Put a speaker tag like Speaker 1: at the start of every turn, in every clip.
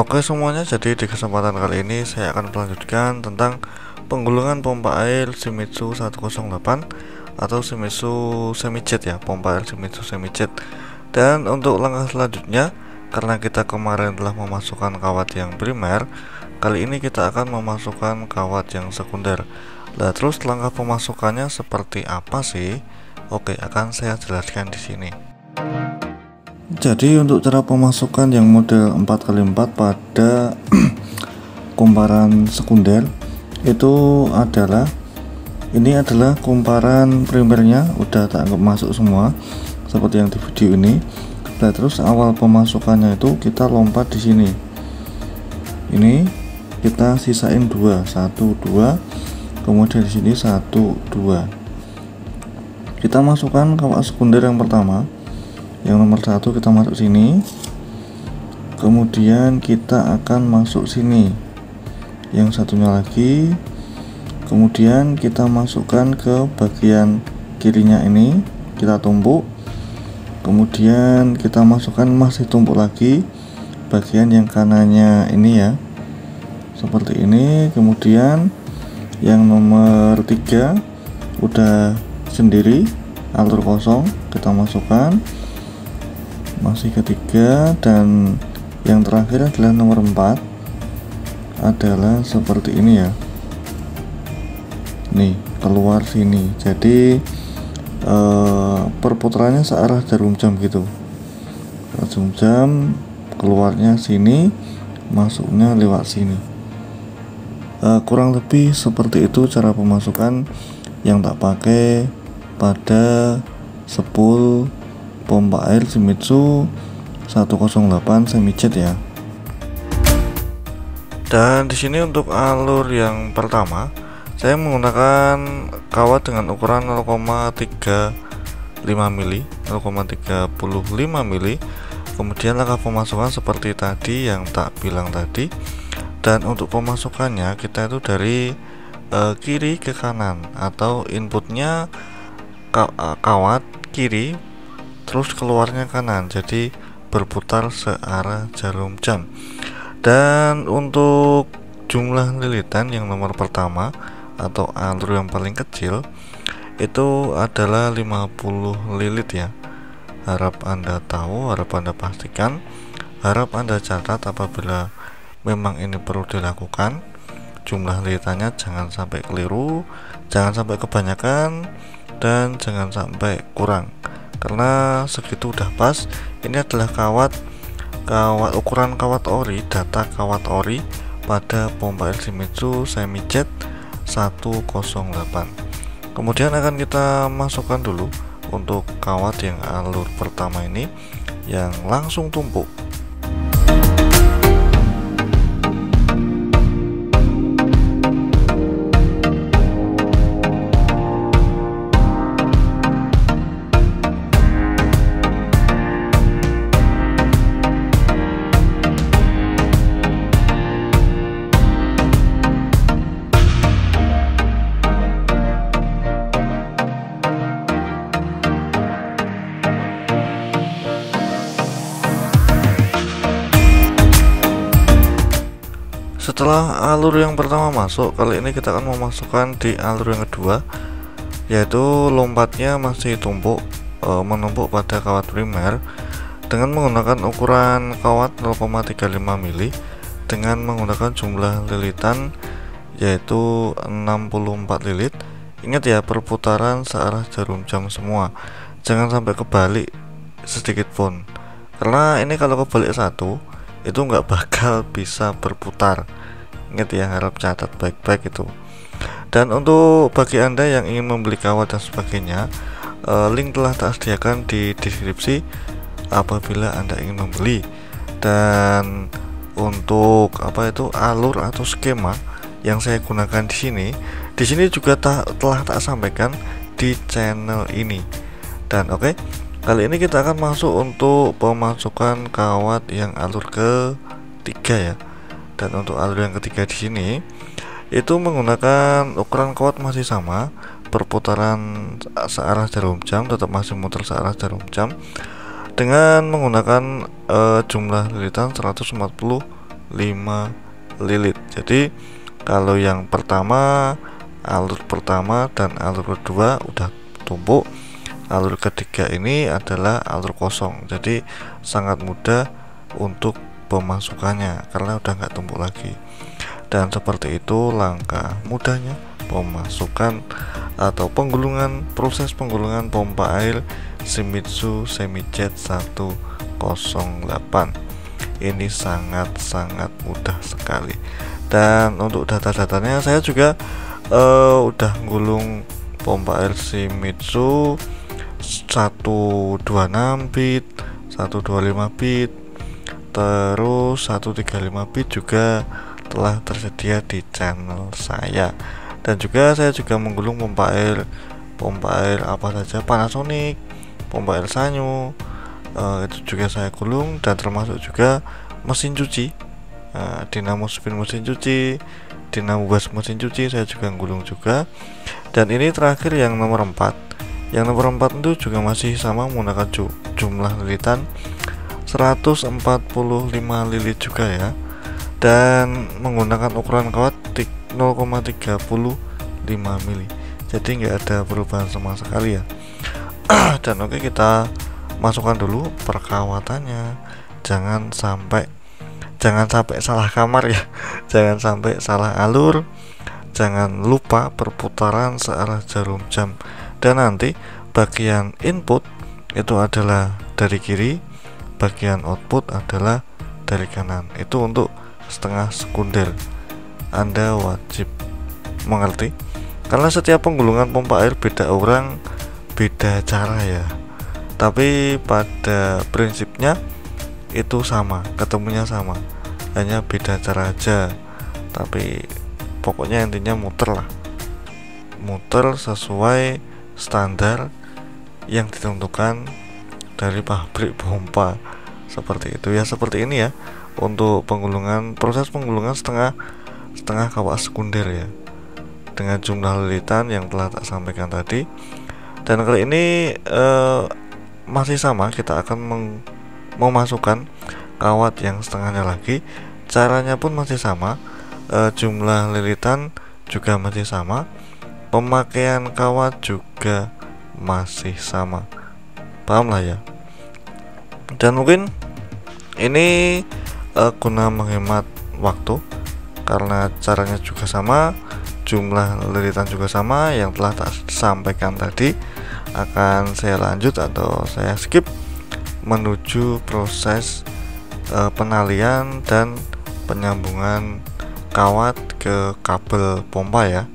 Speaker 1: Oke semuanya, jadi di kesempatan kali ini saya akan melanjutkan tentang penggulungan pompa air Shimizu 108 atau Shimizu Semi-Jet ya, pompa air Shimizu Semi-Jet. Dan untuk langkah selanjutnya, karena kita kemarin telah memasukkan kawat yang primer, kali ini kita akan memasukkan kawat yang sekunder. Nah, terus langkah pemasukannya seperti apa sih? Oke, akan saya jelaskan di sini. Jadi untuk cara pemasukan yang model 4x4 pada kumparan sekunder itu adalah, ini adalah kumparan primernya udah tak anggap masuk semua seperti yang di video ini. Nah, terus awal pemasukannya itu kita lompat di sini. Ini kita sisain 2, 1, 2, kemudian di sini 1, 2. Kita masukkan kawat sekunder yang pertama. Yang nomor 1 kita masuk sini, kemudian kita akan masuk sini yang satunya lagi, kemudian kita masukkan ke bagian kirinya ini, kita tumpuk, kemudian kita masukkan masih tumpuk lagi bagian yang kanannya ini ya, seperti ini. Kemudian yang nomor 3 udah sendiri alur kosong, kita masukkan masih ketiga, dan yang terakhir adalah nomor 4 adalah seperti ini ya, nih keluar sini. Jadi perputarannya searah jarum jam gitu, jarum jam keluarnya sini, masuknya lewat sini. Kurang lebih seperti itu cara pemasukan yang tak pakai pada spool pompa air Shimizu 108 Semi-Jet ya. Dan di sini untuk alur yang pertama, saya menggunakan kawat dengan ukuran 0,35 mili, 0,35 mili. Kemudian langkah pemasukan seperti tadi yang tak bilang tadi. Dan untuk pemasukannya kita itu dari kiri ke kanan, atau inputnya kawat kiri terus keluarnya kanan, jadi berputar searah jarum jam. Dan untuk jumlah lilitan yang nomor pertama atau alur yang paling kecil itu adalah 50 lilit ya. Harap Anda tahu, harap Anda pastikan, harap Anda catat apabila memang ini perlu dilakukan. Jumlah lilitannya jangan sampai keliru, jangan sampai kebanyakan, dan jangan sampai kurang, karena segitu udah pas. Ini adalah kawat ukuran kawat ori, data kawat ori pada pompa air Shimizu Semi-Jet 108. Kemudian akan kita masukkan dulu untuk kawat yang alur pertama ini yang langsung tumpuk. Setelah alur yang pertama masuk, kali ini kita akan memasukkan di alur yang kedua, yaitu lompatnya masih tumpuk, menumpuk pada kawat primer dengan menggunakan ukuran kawat 0,35 mili dengan menggunakan jumlah lilitan yaitu 64 lilit. Ingat ya, perputaran searah jarum jam semua, jangan sampai kebalik sedikit pun, karena ini kalau kebalik satu itu nggak bakal bisa berputar. Ingat ya, harap catat baik-baik itu. Dan untuk bagi Anda yang ingin membeli kawat dan sebagainya, link telah tak sediakan di deskripsi apabila Anda ingin membeli. Dan untuk alur atau skema yang saya gunakan di sini juga telah tak sampaikan di channel ini. Dan oke, kali ini kita akan masuk untuk pemasukan kawat yang alur ketiga ya. Dan untuk alur yang ketiga di sini itu menggunakan ukuran kawat masih sama, perputaran searah jarum jam tetap masih muter searah jarum jam dengan menggunakan jumlah lilitan 140 lilit. Jadi kalau yang pertama, alur pertama dan alur kedua udah tumpuk, alur ketiga ini adalah alur kosong, jadi sangat mudah untuk pemasukannya karena udah nggak tumpuk lagi. Dan seperti itu langkah mudahnya pemasukan atau penggulungan, proses penggulungan pompa air Shimizu Semi-Jet 108. Ini sangat mudah sekali. Dan untuk data-datanya saya juga udah gulung pompa air Shimizu 126 bit, 125 bit, terus 135 bit juga telah tersedia di channel saya. Dan juga saya juga menggulung pompa air apa saja, Panasonic, pompa air Sanyo, itu juga saya gulung, dan termasuk juga mesin cuci, dinamo spin mesin cuci, dinamo gas mesin cuci saya juga gulung juga. Dan ini terakhir yang nomor 4. Yang nomor 4 itu juga masih sama menggunakan jumlah lilitan 145 lilit juga ya, dan menggunakan ukuran kawat 0,35 mili. Jadi nggak ada perubahan sama sekali ya. Dan oke, kita masukkan dulu perkawatannya. Jangan sampai salah kamar ya. Jangan sampai salah alur. Jangan lupa perputaran searah jarum jam. Dan nanti bagian input itu adalah dari kiri, bagian output adalah dari kanan. Itu untuk setengah sekunder. Anda wajib mengerti, karena setiap penggulungan pompa air beda orang, beda cara ya, tapi pada prinsipnya itu sama, ketemunya sama, hanya beda cara aja. Tapi pokoknya intinya muter sesuai standar yang ditentukan dari pabrik pompa. Seperti itu ya, seperti ini ya untuk proses penggulungan setengah kawat sekunder ya, dengan jumlah lilitan yang telah tak sampaikan tadi. Dan kali ini masih sama, kita akan memasukkan kawat yang setengahnya lagi. Caranya pun masih sama, jumlah lilitan juga masih sama, pemakaian kawat juga masih sama. Paham lah ya. Dan mungkin ini guna menghemat waktu, karena caranya juga sama, jumlah lilitan juga sama yang telah tak sampaikan tadi. Akan saya lanjut atau saya skip menuju proses penalian dan penyambungan kawat ke kabel pompa ya.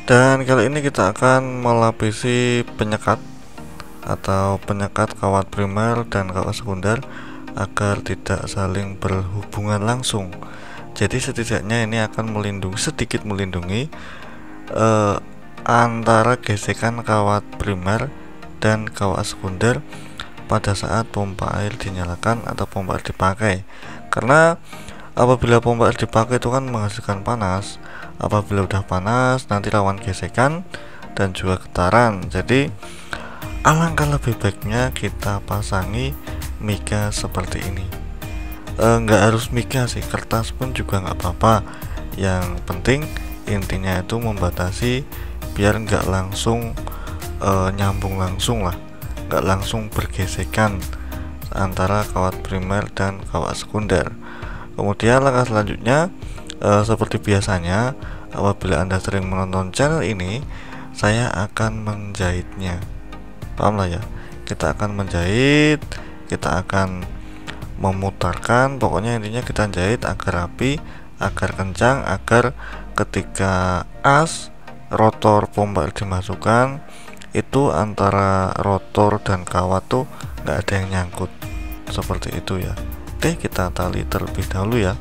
Speaker 1: Dan kali ini kita akan melapisi penyekat atau penyekat kawat primer dan kawat sekunder agar tidak saling berhubungan langsung. Jadi setidaknya ini akan sedikit melindungi antara gesekan kawat primer dan kawat sekunder pada saat pompa air dinyalakan atau pompa air dipakai. Karena apabila pompa air dipakai itu kan menghasilkan panas. Apabila udah panas nanti rawan gesekan dan juga getaran. Jadi alangkah lebih baiknya kita pasangi mica seperti ini. Nggak harus mica sih, kertas pun juga nggak apa-apa. Yang penting intinya itu membatasi biar nggak langsung nyambung langsung lah, nggak langsung bergesekan antara kawat primer dan kawat sekunder. Kemudian langkah selanjutnya, seperti biasanya apabila Anda sering menonton channel ini, saya akan menjahitnya. Paham lah ya, kita akan menjahit, kita akan memutarkan, pokoknya intinya kita jahit agar rapi, agar kencang, agar ketika as rotor pompa dimasukkan itu antara rotor dan kawat tuh nggak ada yang nyangkut, seperti itu ya. Oke, kita tali terlebih dahulu ya.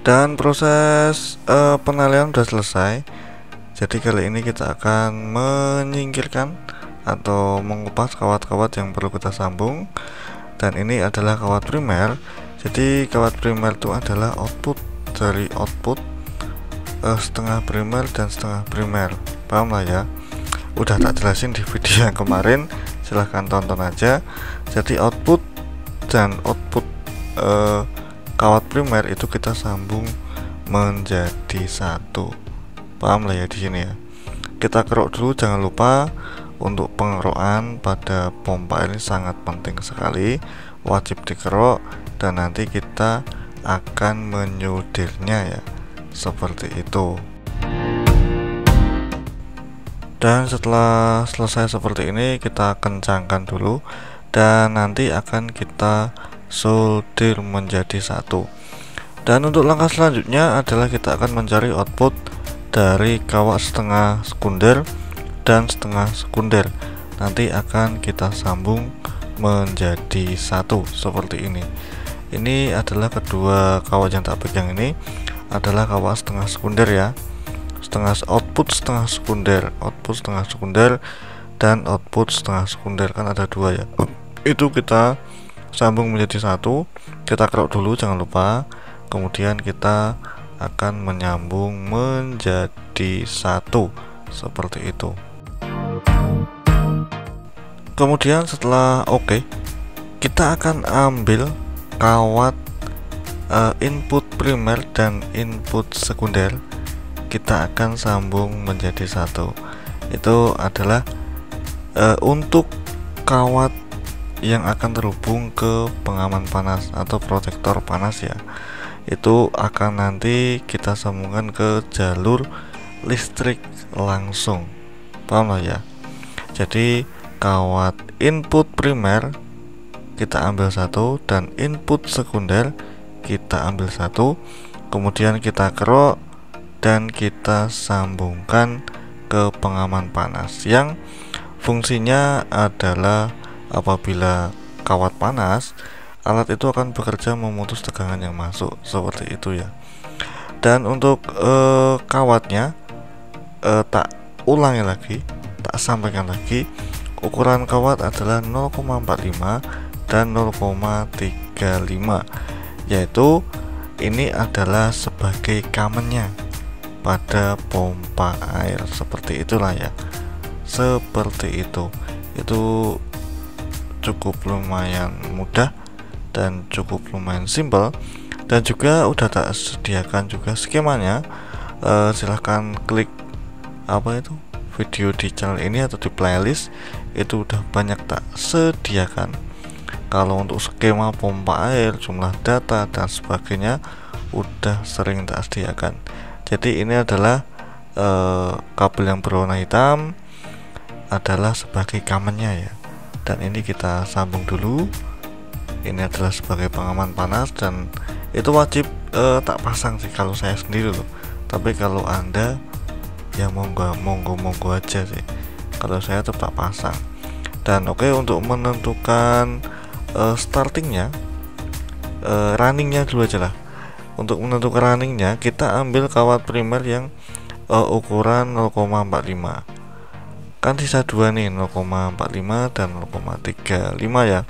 Speaker 1: Dan proses penalian sudah selesai. Jadi kali ini kita akan menyingkirkan atau mengupas kawat-kawat yang perlu kita sambung. Dan ini adalah kawat primer. Jadi kawat primer itu adalah output dari output setengah primer dan setengah primer. Paham lah ya, udah tak jelasin di video yang kemarin, silahkan tonton aja. Jadi output dan output kawat primer itu kita sambung menjadi satu. Paham lah ya di sini ya. Kita kerok dulu, jangan lupa untuk pengerokan pada pompa ini sangat penting sekali, wajib dikerok, dan nanti kita akan menyudirnya ya, seperti itu. Dan setelah selesai seperti ini kita kencangkan dulu dan nanti akan kita solder menjadi satu. Dan untuk langkah selanjutnya adalah kita akan mencari output dari kawat setengah sekunder dan setengah sekunder. Nanti akan kita sambung menjadi satu seperti ini. Ini adalah kedua kawat yang tak pegang, ini adalah kawat setengah sekunder ya. Output setengah sekunder dan output setengah sekunder, kan ada dua ya. Itu kita sambung menjadi satu. Kita kerok dulu jangan lupa, kemudian kita akan menyambung menjadi satu seperti itu. Kemudian setelah oke, kita akan ambil kawat input primer dan input sekunder, kita akan sambung menjadi satu. Itu adalah untuk kawat yang akan terhubung ke pengaman panas atau protektor panas ya. Itu akan nanti kita sambungkan ke jalur listrik langsung. Paham lah ya. Jadi kawat input primer kita ambil satu dan input sekunder kita ambil satu, kemudian kita kerok dan kita sambungkan ke pengaman panas yang fungsinya adalah apabila kawat panas, alat itu akan bekerja memutus tegangan yang masuk, seperti itu ya. Dan untuk kawatnya tak ulangi lagi, tak sampaikan lagi, ukuran kawat adalah 0,45 dan 0,35, yaitu ini adalah sebagai kamennya pada pompa air. Seperti itulah ya, seperti itu cukup lumayan mudah dan cukup lumayan simpel, dan juga udah tak sediakan juga skemanya. Silahkan klik video di channel ini atau di playlist, itu udah banyak tak sediakan. Kalau untuk skema pompa air, jumlah data dan sebagainya udah sering tak sediakan. Jadi ini adalah kabel yang berwarna hitam adalah sebagai kamennya ya, dan ini kita sambung dulu. Ini adalah sebagai pengaman panas, dan itu wajib tak pasang sih kalau saya sendiri loh, tapi kalau anda ya monggo aja sih, kalau saya tetap pasang. Dan oke, untuk menentukan startingnya, runningnya dulu aja lah. Untuk menentukan runningnya, kita ambil kawat primer yang ukuran 0,45, kan sisa 2 nih, 0,45 dan 0,35 ya.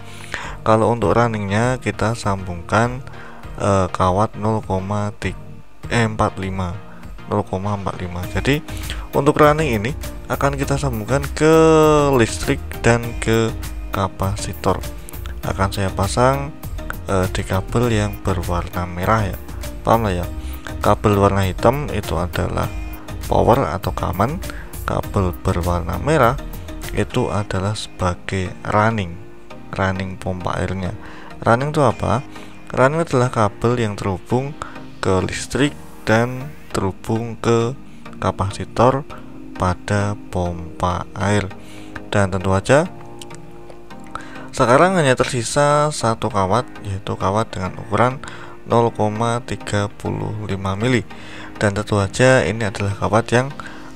Speaker 1: Kalau untuk runningnya kita sambungkan kawat 0,45. Jadi untuk running ini akan kita sambungkan ke listrik dan ke kapasitor. Akan saya pasang di kabel yang berwarna merah ya, paham lah ya. Kabel warna hitam itu adalah power atau kaman, kabel berwarna merah itu adalah sebagai running pompa airnya. Running itu apa? Running adalah kabel yang terhubung ke listrik dan terhubung ke kapasitor pada pompa air. Dan tentu saja sekarang hanya tersisa satu kawat, yaitu kawat dengan ukuran 0,35 mili. Dan tentu saja ini adalah kawat yang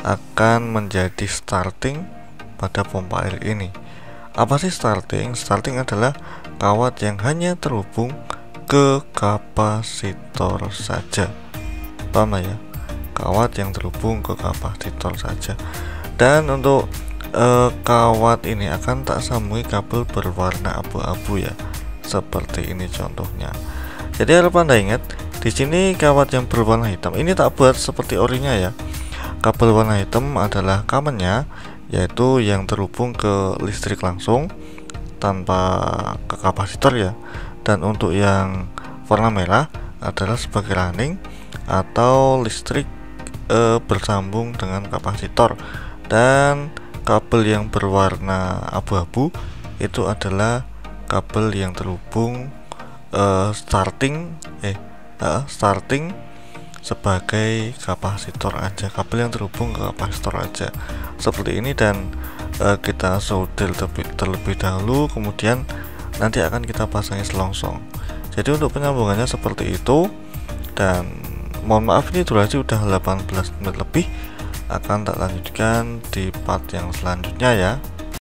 Speaker 1: akan menjadi starting pada pompa air ini. Apa sih starting? Starting adalah kawat yang hanya terhubung ke kapasitor saja, paham ya? Kawat yang terhubung ke kapasitor saja. Dan untuk kawat ini akan tak sambungi kabel berwarna abu-abu ya, seperti ini contohnya. Jadi harap anda ingat, di sini kawat yang berwarna hitam ini tak buat seperti orinya ya. Kabel warna hitam adalah kamennya, yaitu yang terhubung ke listrik langsung tanpa ke kapasitor ya. Dan untuk yang warna merah adalah sebagai running atau listrik bersambung dengan kapasitor. Dan kabel yang berwarna abu-abu itu adalah kabel yang terhubung starting sebagai kapasitor aja, kabel yang terhubung ke kapasitor aja, seperti ini. Dan kita solder terlebih dahulu, kemudian nanti akan kita pasangi selongsong. Jadi untuk penyambungannya seperti itu. Dan mohon maaf, ini durasi udah 18 menit lebih, akan tak lanjutkan di part yang selanjutnya ya.